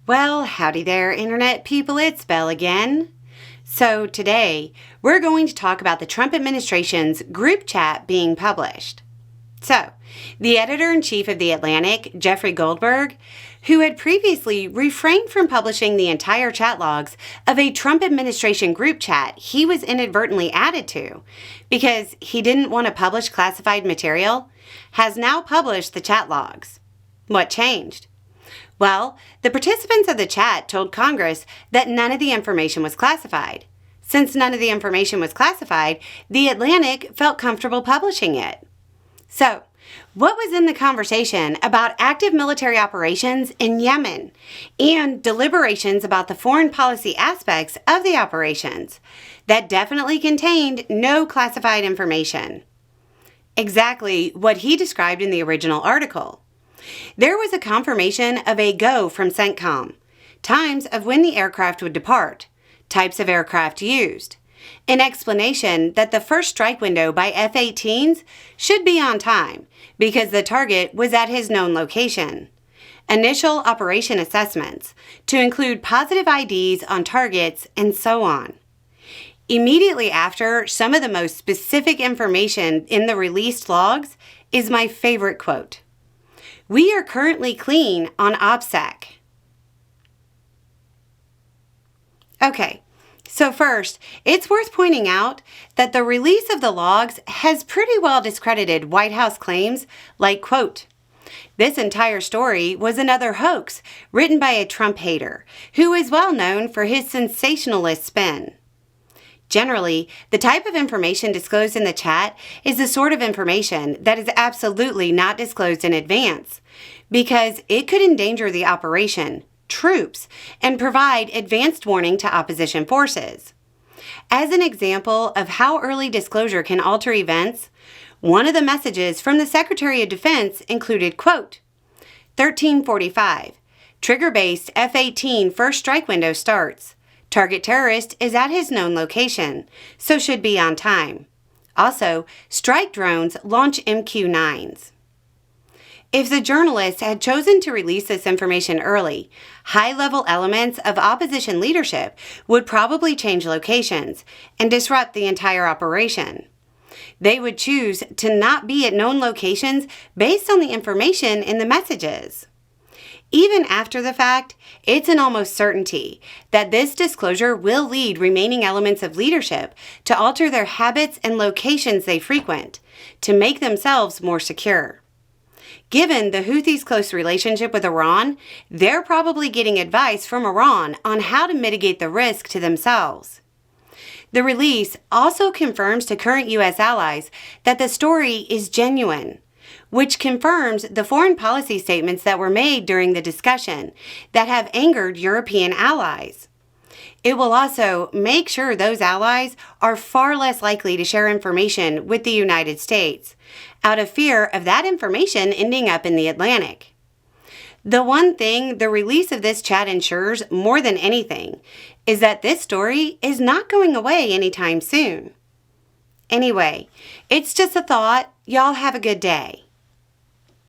Well, howdy there, Internet people. It's Belle again. So today, we're going to talk about the Trump administration's group chat being published. So, the editor-in-chief of The Atlantic, Jeffrey Goldberg, who had previously refrained from publishing the entire chat logs of a Trump administration group chat he was inadvertently added to because he didn't want to publish classified material, has now published the chat logs. What changed? Well, the participants of the chat told Congress that none of the information was classified. Since none of the information was classified, The Atlantic felt comfortable publishing it. So, what was in the conversation about active military operations in Yemen and deliberations about the foreign policy aspects of the operations that definitely contained no classified information? Exactly what he described in the original article. There was a confirmation of a go from CENTCOM, times of when the aircraft would depart, types of aircraft used, an explanation that the first strike window by F-18s should be on time because the target was at his known location, initial operation assessments to include positive IDs on targets, and so on. Immediately after, some of the most specific information in the released logs is my favorite quote. "We are currently clean on OPSEC." Okay, so first, it's worth pointing out that the release of the logs has pretty well discredited White House claims like, quote, "This entire story was another hoax written by a Trump hater who is well known for his sensationalist spin." Generally, the type of information disclosed in the chat is the sort of information that is absolutely not disclosed in advance because it could endanger the operation, troops, and provide advanced warning to opposition forces. As an example of how early disclosure can alter events, one of the messages from the Secretary of Defense included, quote, 1345, trigger-based F-18 first strike window starts. Target terrorist is at his known location, so should be on time. Also, strike drones launch MQ-9s. If the journalists had chosen to release this information early, high-level elements of opposition leadership would probably change locations and disrupt the entire operation. They would choose to not be at known locations based on the information in the messages. Even after the fact, it's an almost certainty that this disclosure will lead remaining elements of leadership to alter their habits and locations they frequent to make themselves more secure. Given the Houthis' close relationship with Iran, they're probably getting advice from Iran on how to mitigate the risk to themselves. The release also confirms to current U.S. allies that the story is genuine, which confirms the foreign policy statements that were made during the discussion that have angered European allies. It will also make sure those allies are far less likely to share information with the United States, out of fear of that information ending up in the Atlantic. The one thing the release of this chat ensures more than anything is that this story is not going away anytime soon. Anyway, it's just a thought. Y'all have a good day.